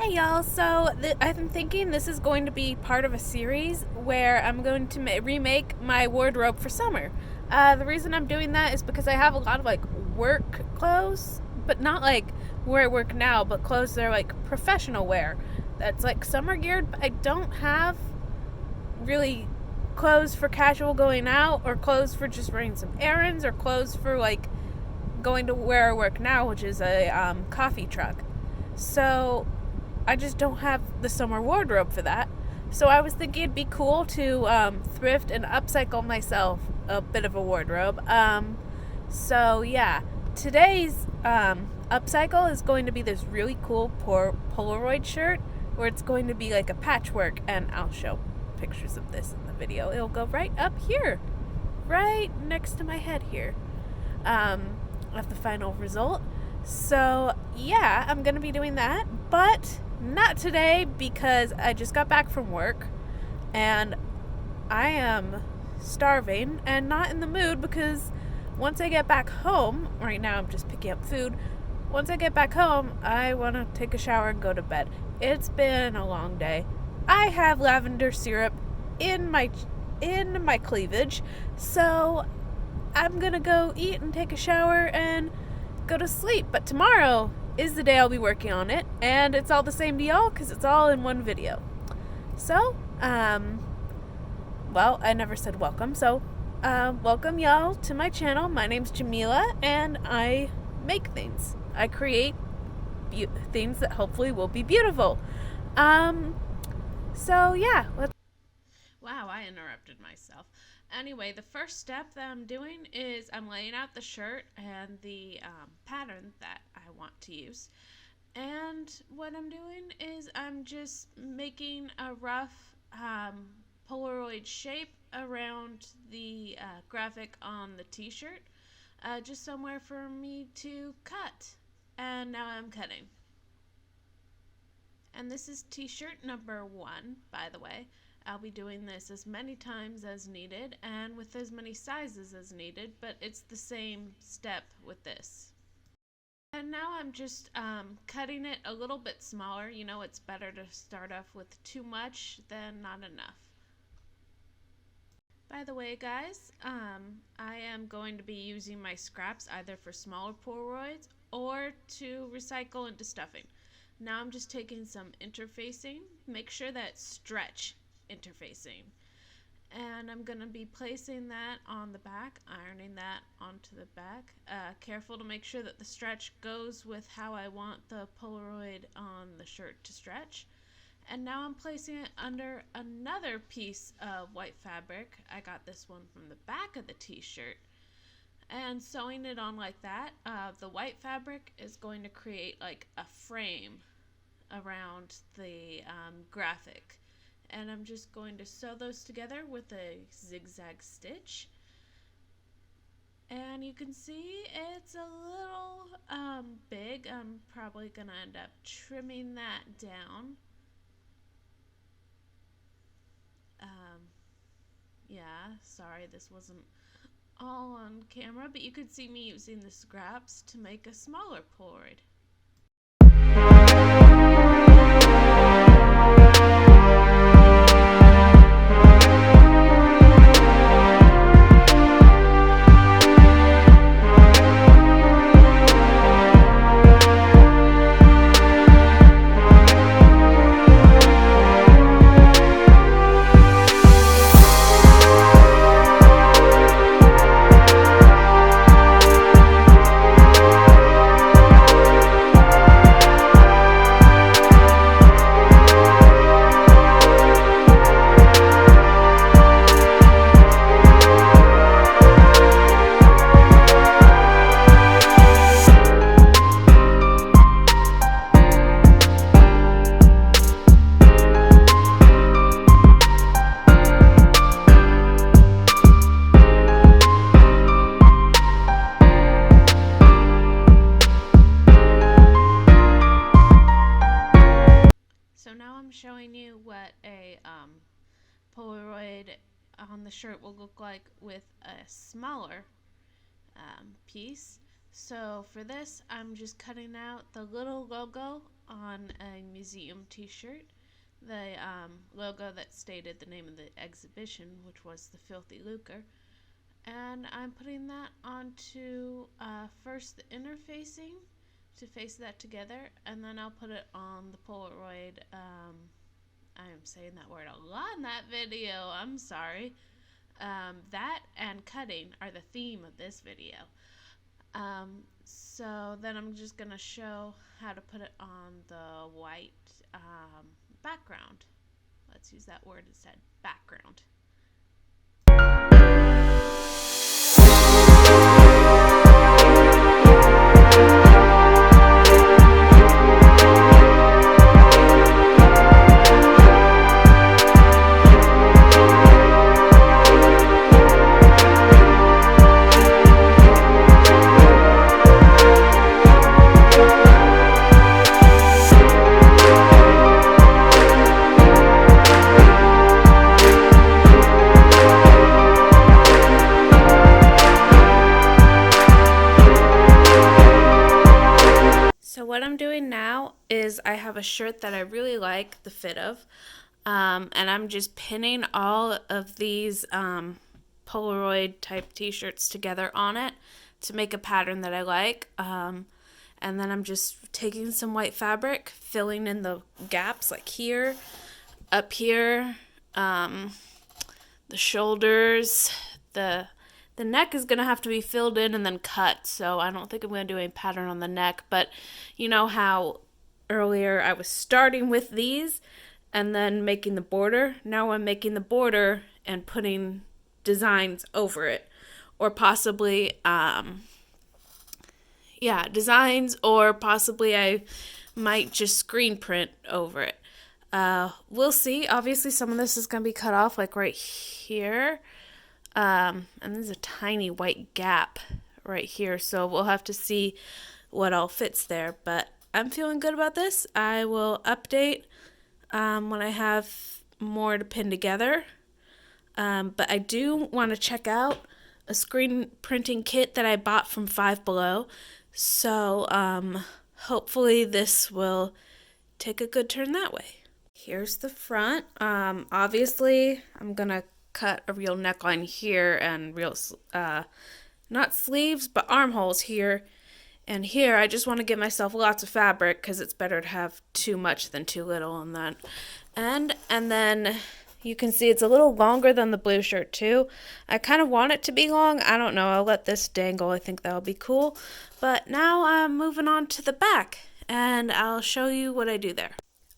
Hi y'all, so I'm thinking this is going to be part of a series where I'm going to remake my wardrobe for summer. The reason I'm doing that is because I have a lot of like work clothes, but not like where I work now, but clothes that are like professional wear. That's like summer geared, but I don't have really clothes for casual going out or clothes for just running some errands or clothes for like going to where I work now, which is a coffee truck. So I just don't have the summer wardrobe for that. So I was thinking it'd be cool to thrift and upcycle myself a bit of a wardrobe. So yeah, today's upcycle is going to be this really cool Poloroid shirt where it's going to be like a patchwork, and I'll show pictures of this in the video. It'll go right up here, right next to my head here, of the final result. So yeah, I'm gonna be doing that, but not today because I just got back from work and I am starving and not in the mood, because once I get back home, right now I'm just picking up food. Once I get back home, I want to take a shower and go to bed. It's been a long day. I have lavender syrup in my cleavage, so I'm gonna go eat and take a shower and go to sleep. But tomorrow is the day I'll be working on it, and it's all the same to y'all because it's all in one video. So, well, I never said welcome, so welcome y'all to my channel. My name's Jamila, and I make things. I create things that hopefully will be beautiful. So yeah, wow, I interrupted myself. Anyway, the first step that I'm doing is I'm laying out the shirt and the pattern that I want to use. And what I'm doing is I'm just making a rough Poloroid shape around the graphic on the t-shirt, just somewhere for me to cut. And now I'm cutting. And this is t-shirt number 1, by the way. I'll be doing this as many times as needed and with as many sizes as needed, but it's the same step with this. And now I'm just cutting it a little bit smaller. You know, it's better to start off with too much than not enough. By the way, guys, I am going to be using my scraps either for smaller Poloroids or to recycle into stuffing. Now I'm just taking some interfacing. Make sure that it's stretch interfacing. And I'm going to be placing that on the back, ironing that onto the back. Careful to make sure that the stretch goes with how I want the Poloroid on the shirt to stretch. And now I'm placing it under another piece of white fabric. I got this one from the back of the t-shirt. And sewing it on like that. The white fabric is going to create like a frame around the graphic. And I'm just going to sew those together with a zigzag stitch. And you can see it's a little big. I'm probably going to end up trimming that down. Yeah, sorry this wasn't all on camera, but you could see me using the scraps to make a smaller Poloroid. So now I'm showing you what a Polaroid on the shirt will look like with a smaller piece. So for this, I'm just cutting out the little logo on a museum t-shirt, the logo that stated the name of the exhibition, which was the Filthy Lucre. And I'm putting that onto first the inner facing to face that together, and then I'll put it on the Poloroid. I am saying that word a lot in that video, I'm sorry. That and cutting are the theme of this video. So then I'm just going to show how to put it on the white background. Let's use that word instead, background. So what I'm doing now is I have a shirt that I really like the fit of, and I'm just pinning all of these Polaroid type t-shirts together on it to make a pattern that I like, and then I'm just taking some white fabric, filling in the gaps like here, up here, the shoulders, the neck is going to have to be filled in and then cut, so I don't think I'm going to do any pattern on the neck. But you know how earlier I was starting with these and then making the border? Now I'm making the border and putting designs over it. Or possibly, designs, or possibly I might just screen print over it. We'll see. Obviously some of this is going to be cut off, like right here. And there's a tiny white gap right here, so we'll have to see what all fits there. But I'm feeling good about this. I will update when I have more to pin together. But I do want to check out a screen printing kit that I bought from Five Below. So hopefully this will take a good turn that way. Here's the front. Obviously, I'm going to cut a real neckline here and real, not sleeves, but armholes here. And here, I just want to give myself lots of fabric because it's better to have too much than too little on that end. And then you can see it's a little longer than the blue shirt too. I kind of want it to be long. I don't know. I'll let this dangle. I think that'll be cool. But now I'm moving on to the back, and I'll show you what I do there.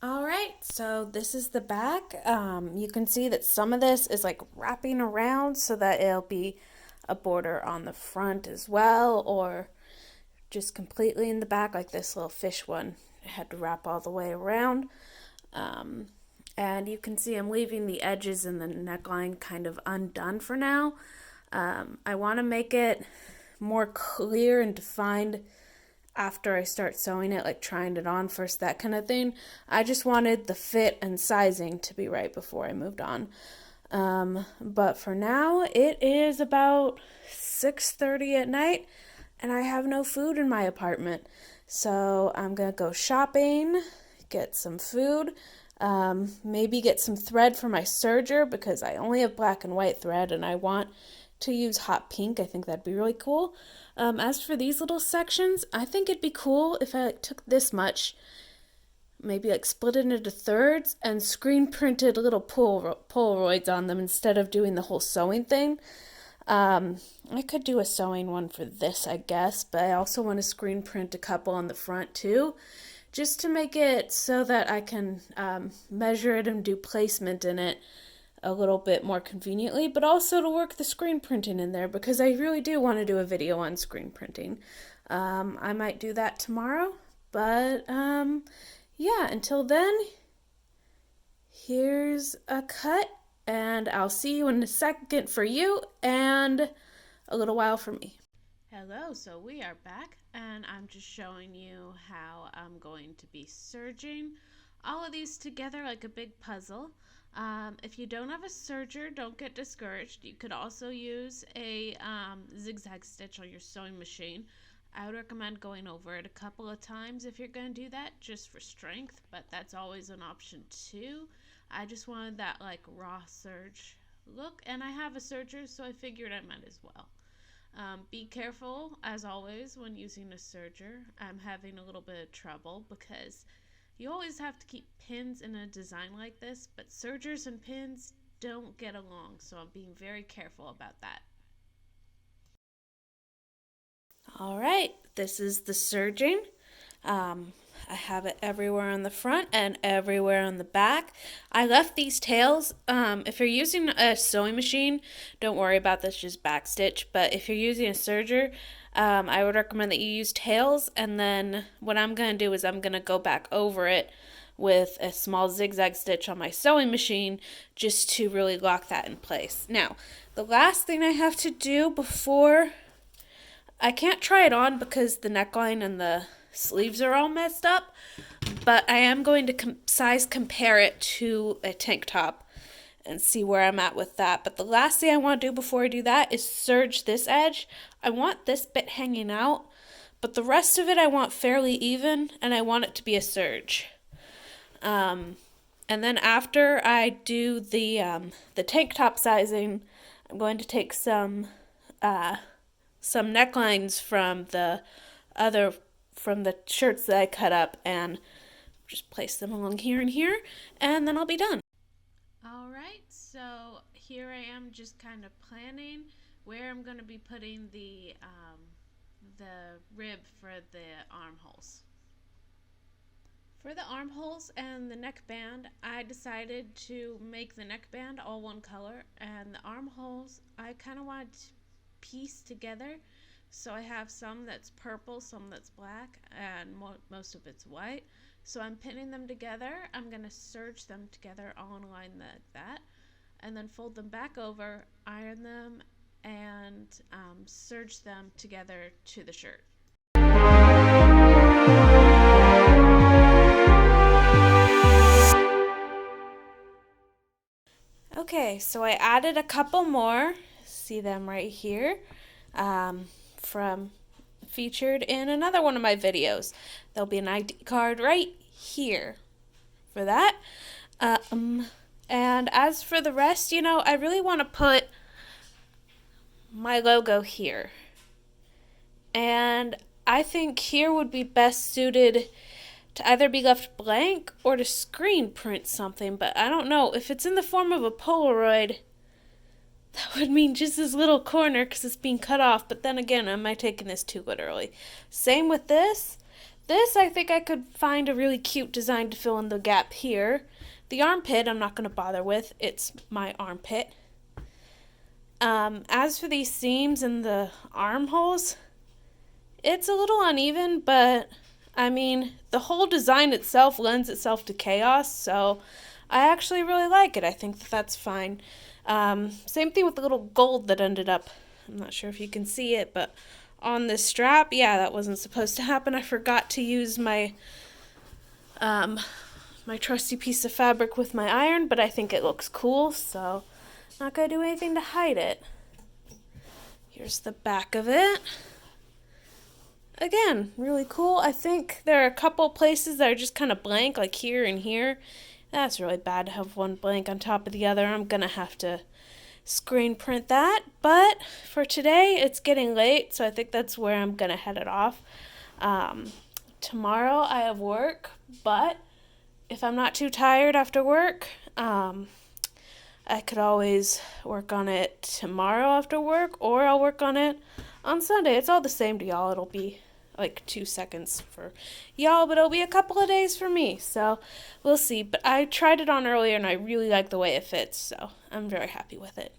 Alright, so this is the back. You can see that some of this is like wrapping around so that it'll be a border on the front as well, or just completely in the back, like this little fish one. I had to wrap all the way around. And you can see I'm leaving the edges and the neckline kind of undone for now. I want to make it more clear and defined after I start sewing it, like trying it on first, that kind of thing. I just wanted the fit and sizing to be right before I moved on. But for now, it is about 6:30 at night, and I have no food in my apartment. So I'm going to go shopping, get some food, maybe get some thread for my serger because I only have black and white thread, and I want to use hot pink. I think that'd be really cool. As for these little sections, I think it'd be cool if I took this much, maybe split it into thirds and screen printed little Polaroids on them instead of doing the whole sewing thing. I could do a sewing one for this, I guess, but I also want to screen print a couple on the front too, just to make it so that I can measure it and do placement in it a little bit more conveniently, but also to work the screen printing in there because I really do want to do a video on screen printing. I might do that tomorrow, but yeah, until then, here's a cut, and I'll see you in a second for you and a little while for me. Hello, so we are back, and I'm just showing you how I'm going to be serging all of these together like a big puzzle. If you don't have a serger, don't get discouraged. You could also use a zigzag stitch on your sewing machine. I would recommend going over it a couple of times if you're going to do that, just for strength, but that's always an option too. I just wanted that like raw serge look, and I have a serger, so I figured I might as well. Be careful, as always, when using a serger. I'm having a little bit of trouble because you always have to keep pins in a design like this, but sergers and pins don't get along, so I'm being very careful about that. All right, this is the serging. I have it everywhere on the front and everywhere on the back. I left these tails. If you're using a sewing machine, don't worry about this, just backstitch. But if you're using a serger, I would recommend that you use tails. And then what I'm going to do is I'm going to go back over it with a small zigzag stitch on my sewing machine just to really lock that in place. Now, the last thing I have to do before, I can't try it on because the neckline and the sleeves are all messed up, but I am going to size compare it to a tank top and see where I'm at with that. But the last thing I want to do before I do that is serge this edge. I want this bit hanging out, but the rest of it I want fairly even, and I want it to be a serge. And then after I do the tank top sizing, I'm going to take some necklines from the shirts that I cut up and just place them along here and here, and then I'll be done. Alright, so here I am just kind of planning where I'm going to be putting the rib for the armholes. For the armholes and the neckband, I decided to make the neckband all one color, and the armholes I kind of wanted to piece together. So I have some that's purple, some that's black, and most of it's white. So I'm pinning them together. I'm going to serge them together all in a line like that, and then fold them back over, iron them, and serge them together to the shirt. Okay, so I added a couple more. See them right here. From featured in another one of my videos. There'll be an ID card right here for that. And as for the rest, I really want to put my logo here. And I think here would be best suited to either be left blank or to screen print something, but I don't know. If it's in the form of a Poloroid, that would mean just this little corner because it's being cut off. But then again, am I taking this too literally? Same with this. This, I think I could find a really cute design to fill in the gap here. The armpit, I'm not going to bother with. It's my armpit. As for these seams and the armholes, it's a little uneven, but I mean, the whole design itself lends itself to chaos, so I actually really like it. I think that's fine. Same thing with the little gold that ended up, I'm not sure if you can see it, but on this strap, yeah, that wasn't supposed to happen. I forgot to use my my trusty piece of fabric with my iron, but I think it looks cool, so I'm not going to do anything to hide it. Here's the back of it. Again, really cool. I think there are a couple places that are just kind of blank, like here and here. That's really bad to have one blank on top of the other. I'm going to have to screen print that. But for today, it's getting late, so I think that's where I'm going to head it off. Tomorrow I have work, but if I'm not too tired after work, I could always work on it tomorrow after work, or I'll work on it on Sunday. It's all the same to y'all. It'll be like 2 seconds for y'all, but it'll be a couple of days for me, so we'll see. But I tried it on earlier and I really like the way it fits, so I'm very happy with it.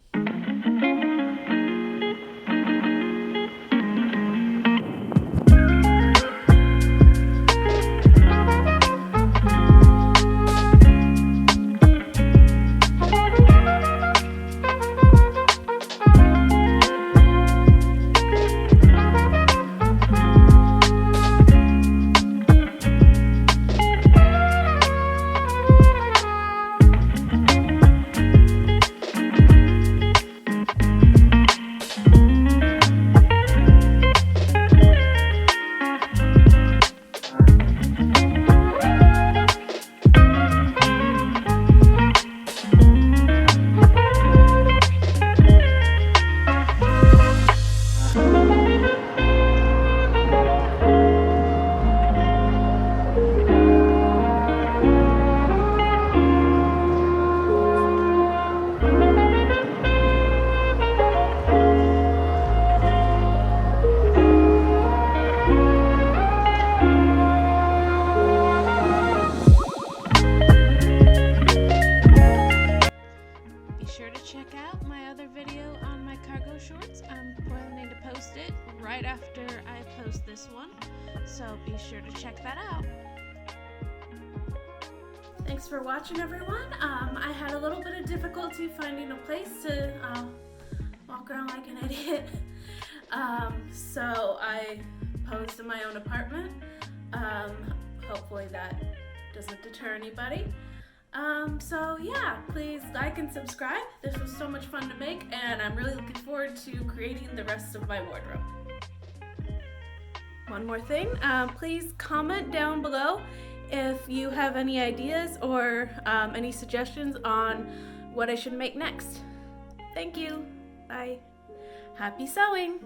Thanks for watching, everyone. I had a little bit of difficulty finding a place to walk around like an idiot. So I posed in my own apartment. Hopefully that doesn't deter anybody. So yeah, please like and subscribe. This was so much fun to make, and I'm really looking forward to creating the rest of my wardrobe. One more thing, please comment down below if you have any ideas or any suggestions on what I should make next. Thank you. Bye. Happy sewing!